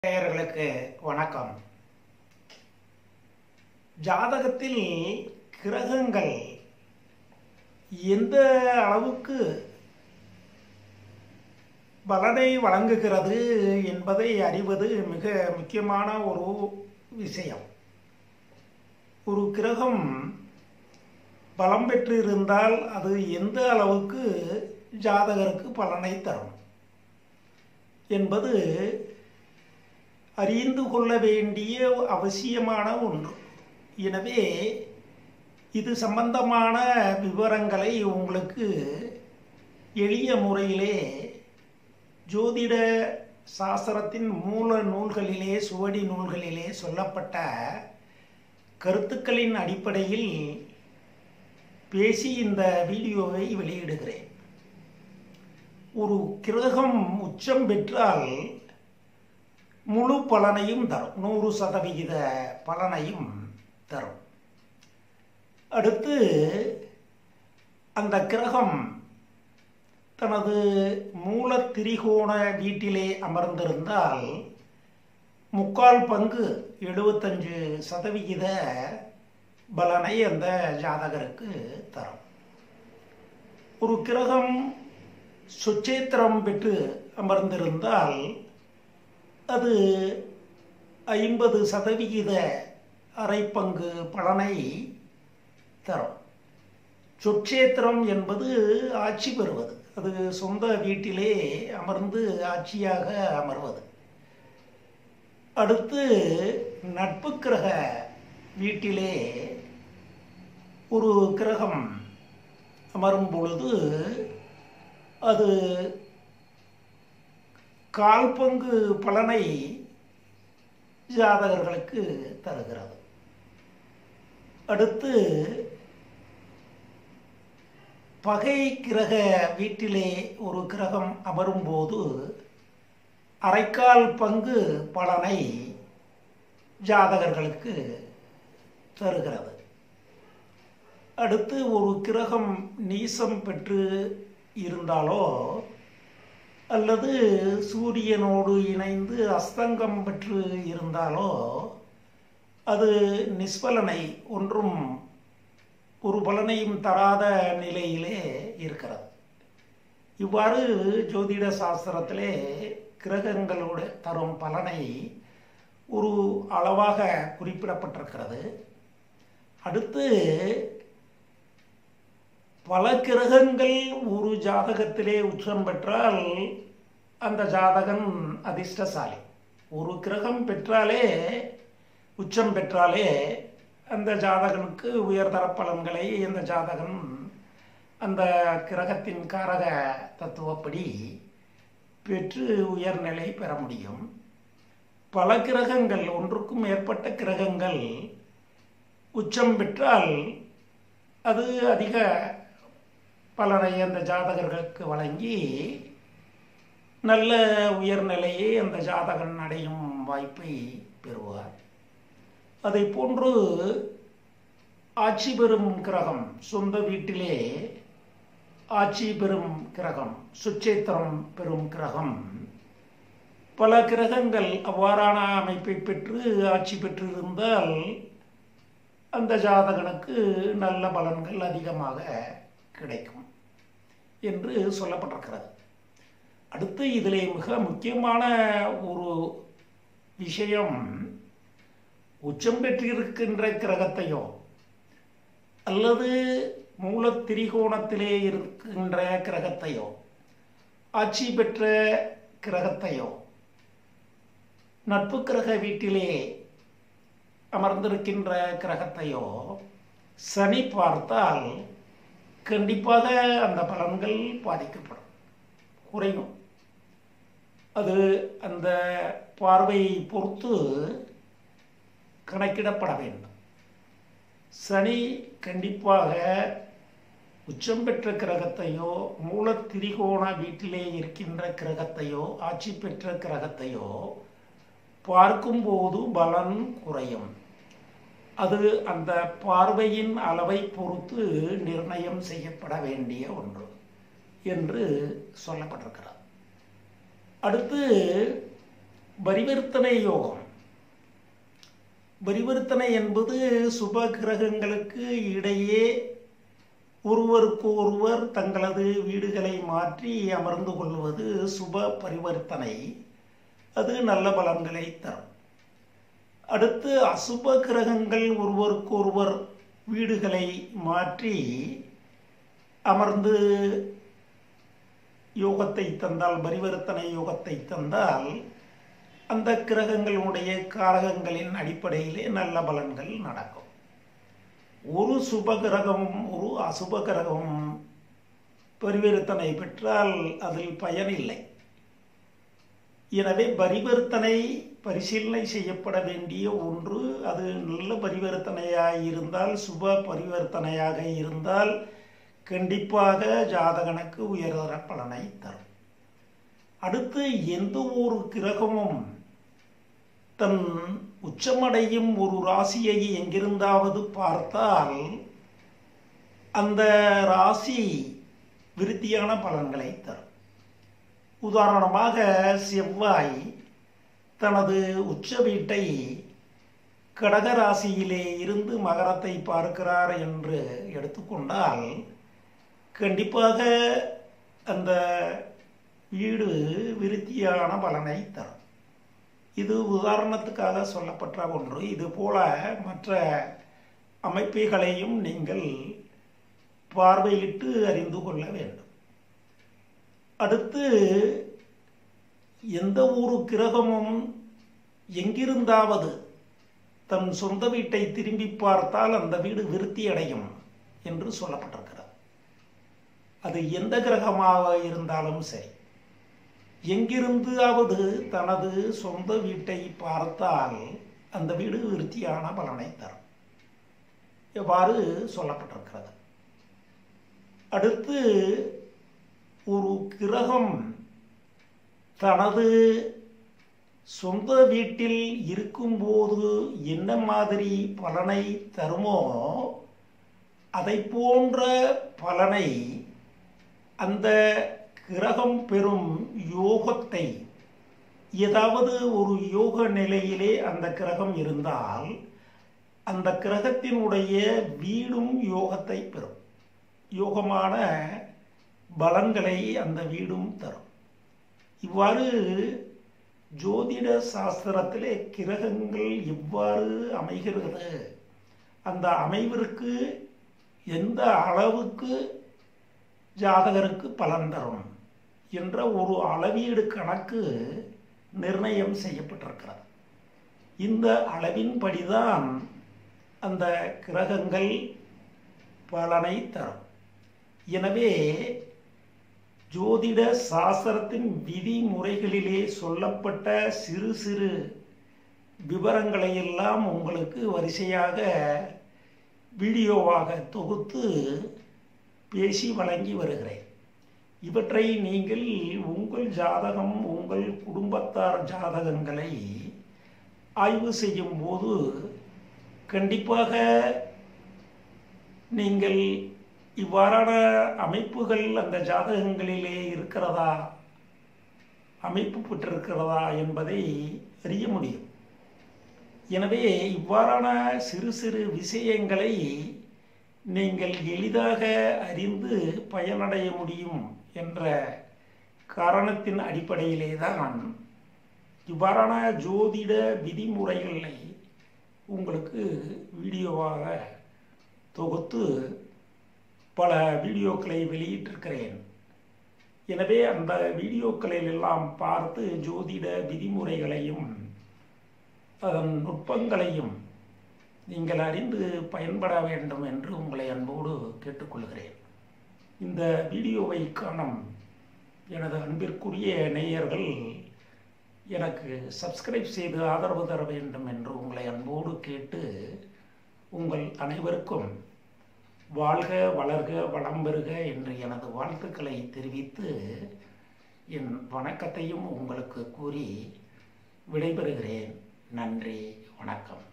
நேயர்களுக்கு வணக்கம். ஜாதகத்தில் கிரகங்கள் எந்த அளவுக்கு பலனை வழங்குகிறது என்பதை அறிவது மிக முக்கியமான ஒரு விஷயம். ஒரு கிரகம் பலம் பெற்று இருந்தால் அது எந்த அளவுக்கு ஜாதகருக்கு பலனை தரும் என்பது அறிந்து கொள்ள வேண்டிய அவசியமான ஒன்று. எனவே இது சம்பந்தமான விவரங்களை உங்களுக்கு எளிய முறையிலே ஜோதிட சாஸ்திரத்தின் மூல நூல்களிலே சுவடி நூல்களிலே சொல்லப்பட்ட கருத்துக்களின் அடிப்படையில் பேசி இந்த வீடியோவை வெளியிடுகிறேன். ஒரு கிரகம் உச்சம் பெற்றால் முழு பலனையும் தரும், 100% பலனையும் தரும். அடுத்து அந்த கிரகம் தனது மூல திரிகோண வீட்டிலே அமர்ந்திருந்தால் 3/4 பங்கு 75% பலனை அந்த ஜாதகருக்கு தரும். ஒரு கிரகம் சுச்சேத்திரம் பெற்று அமர்ந்திருந்தால் அது 50% அரை பங்கு பலனை தரும். சொற்சேத்திரம் என்பது ஆட்சி பெறுவது, அது சொந்த வீட்டிலே அமர்ந்து ஆட்சியாக அமர்வது. அடுத்து நட்பு கிரக வீட்டிலே ஒரு கிரகம் அமரும் பொழுது அது 1/4 பங்கு பலனை ஜாதகர்களுக்கு தருகிறது. அடுத்து பகை கிரக வீட்டிலே ஒரு கிரகம் அமரும்போது 1/4 பங்கு பலனை ஜாதகர்களுக்கு தருகிறது. அடுத்து ஒரு கிரகம் நீசம் பெற்று இருந்தாலோ அல்லது சூரியனோடு இணைந்து அஸ்தங்கம் பெற்று இருந்தாலோ அது நிஷ்பலனை, ஒன்றும் ஒரு பலனையும் தராத நிலையிலே இருக்கிறது. இவ்வாறு ஜோதிட சாஸ்திரத்திலே கிரகங்களோடு தரும் பலனை ஒரு அளவாக குறிப்பிடப்பட்டிருக்கிறது. அடுத்து பல கிரகங்கள் ஒரு ஜாதகத்திலே உச்சம் பெற்றால் அந்த ஜாதகன் அதிர்ஷ்டசாலி. ஒரு கிரகம் பெற்றாலே, உச்சம் பெற்றாலே அந்த ஜாதகனுக்கு உயர்தர பலன்களை அந்த ஜாதகன் அந்த கிரகத்தின் காரக தத்துவப்படி பெற்று உயர்நிலை பெற முடியும். பல கிரகங்கள், ஒன்றுக்கும் மேற்பட்ட கிரகங்கள் உச்சம் பெற்றால் அது அதிக பலனை அந்த ஜாதகர்களுக்கு வழங்கி நல்ல உயர்நிலையை அந்த ஜாதகன் அடையும் வாய்ப்பை பெறுவார். அதை போன்று ஆட்சி பெறும் கிரகம், சொந்த வீட்டிலே ஆட்சி பெறும் கிரகம், சுச்சேத்திரம் பெறும் கிரகம், பல கிரகங்கள் அவ்வாறான அமைப்பை பெற்று ஆட்சி பெற்றிருந்தால் அந்த ஜாதகனுக்கு நல்ல பலன்கள் அதிகமாக கிடைக்கும் என்று சொல்லப்பட்டிருக்கிறது. அடுத்து இதிலே மிக முக்கியமான ஒரு விஷயம், உச்சம் பெற்றிருக்கின்ற கிரகத்தையோ அல்லது மூல திரிகோணத்திலே இருக்கின்ற கிரகத்தையோ ஆட்சி பெற்ற கிரகத்தையோ நட்பு கிரக வீட்டிலே அமர்ந்திருக்கின்ற கிரகத்தையோ சனி பார்த்தால் கண்டிப்பாக அந்த பலன்கள் பாதிக்கப்படும், குறையும். அது அந்த பார்வையை பொறுத்து கணக்கிடப்பட வேண்டும். சனி கண்டிப்பாக உச்சம் பெற்ற கிரகத்தையோ மூல திரிகோண வீட்டிலே இருக்கின்ற கிரகத்தையோ ஆட்சி பெற்ற கிரகத்தையோ பார்க்கும்போது பலன் குறையும். அது அந்த பார்வையின் அளவை பொறுத்து நிர்ணயம் செய்யப்பட வேண்டிய ஒன்று என்று சொல்லப்பட்டிருக்கிறது. அடுத்து பரிவர்த்தனை யோகம். பரிவர்த்தனை என்பது சுப கிரகங்களுக்கு இடையே ஒருவருக்கு ஒருவர் தங்களது வீடுகளை மாற்றி அமர்ந்து கொள்வது சுப பரிவர்த்தனை. அது நல்ல பலன்களை தரும். அடுத்து அசுப கிரகங்கள் ஒருவருக்கு ஒருவர் வீடுகளை மாற்றி அமர்ந்து யோகத்தை தந்தால், பரிவர்த்தனை யோகத்தை தந்தால், அந்த கிரகங்களுடைய காரகங்களின் அடிப்படையிலே நல்ல பலன்கள் நடக்கும். ஒரு சுப கிரகமும் ஒரு அசுப கிரகமும் பரிவர்த்தனை பெற்றால் அதில் பயனில்லை. எனவே பரிவர்த்தனை பரிசீலனை செய்யப்பட வேண்டிய ஒன்று. அது நல்ல பரிவர்த்தனையாக இருந்தால், சுப பரிவர்த்தனையாக இருந்தால் கண்டிப்பாக ஜாதகனுக்கு உயர்தர பலனை தரும். அடுத்து எந்த ஒரு கிரகமும் தன் உச்சமடையும் ஒரு ராசியை எங்கிருந்தாவது பார்த்தால் அந்த ராசி விருத்தியான பலன்களை தரும். உதாரணமாக செவ்வாய் தனது உச்ச வீட்டை கடகராசியிலே இருந்து மகரத்தை பார்க்கிறார் என்று எடுத்துக்கொண்டால் கண்டிப்பாக அந்த வீடு விருத்தியான பலனை தரும். இது உதாரணத்துக்காக சொல்லப்பட்ட ஒன்று. இதுபோல மற்ற அமைப்புகளையும் நீங்கள் பார்வையிட்டு அறிந்து கொள்ள வேண்டும். அடுத்து எந்த ஒரு கிரகமும் எங்கிருந்தாவது தன் சொந்த வீட்டை திரும்பி பார்த்தால் அந்த வீடு விருத்தி அடையும் என்று சொல்லப்பட்டிருக்கிறது. அது எந்த கிரகமாக இருந்தாலும் சரி, எங்கிருந்தாவது தனது சொந்த வீட்டை பார்த்தால் அந்த வீடு விருத்தியான பலனை தரும். எவ்வாறு சொல்லப்பட்டிருக்கிறது. அடுத்து ஒரு கிரகம் தனது சொந்த வீட்டில் இருக்கும்போது என்ன மாதிரி பலனை தருமோ அதை போன்ற பலனை அந்த கிரகம் பெறும் யோகத்தை, ஏதாவது ஒரு யோக நிலையிலே அந்த கிரகம் இருந்தால் அந்த கிரகத்தினுடைய வீடும் யோகத்தை பெறும். யோகமான பலன்களை அந்த வீடும் தரும். இவ்வாறு ஜோதிட சாஸ்திரத்திலே கிரகங்கள் எவ்வாறு அமைகிறது, அந்த அமைவிற்கு எந்த அளவுக்கு ஜாதகருக்கு பலன் தரும் என்ற ஒரு அளவீடு கணக்கு நிர்ணயம் செய்யப்பட்டிருக்கிறது. இந்த அளவின்படிதான் அந்த கிரகங்கள் பலனை தரும். எனவே ஜோதிட சாஸ்திரத்தின் விதிமுறைகளிலே சொல்லப்பட்ட சிறு சிறு விவரங்களை எல்லாம் உங்களுக்கு வரிசையாக வீடியோவாக தொகுத்து பேசி வழங்கி வருகிறேன். இவற்றை நீங்கள் உங்கள் ஜாதகம், உங்கள் குடும்பத்தார் ஜாதகங்களை ஆய்வு செய்யும் போது கண்டிப்பாக நீங்கள் இவ்வாறான அமைப்புகள் அந்த ஜாதகங்களிலே இருக்கிறதா, அமைப்பு பெற்றிருக்கிறதா என்பதை அறிய முடியும். எனவே இவ்வாறான சிறு சிறு விஷயங்களை நீங்கள் எளிதாக அறிந்து பயனடைய முடியும் என்ற காரணத்தின் அடிப்படையிலே தான் இவ்வாறான ஜோதிட விதிமுறைகளை உங்களுக்கு வீடியோவாக தொகுத்து பல வீடியோக்களை வெளியிட்டிருக்கிறேன். எனவே அந்த வீடியோக்களில் எல்லாம் பார்த்து ஜோதிட விதிமுறைகளையும் அதன் நுட்பங்களையும் நீங்கள் அறிந்து பயன்பட வேண்டும் என்று உங்களை அன்போடு கேட்டுக்கொள்கிறேன். இந்த வீடியோவை காணும் எனது அன்பிற்குரிய நேயர்கள் எனக்கு சப்ஸ்கிரைப் செய்து ஆதரவு தர வேண்டும் என்று உங்களை அன்போடு கேட்டு, உங்கள் அனைவருக்கும் வாழ்க வளர்க வளம் பெறுக என்று எனது வாழ்த்துக்களை தெரிவித்து என் வணக்கத்தையும் உங்களுக்கு கூறி விடைபெறுகிறேன். நன்றி, வணக்கம்.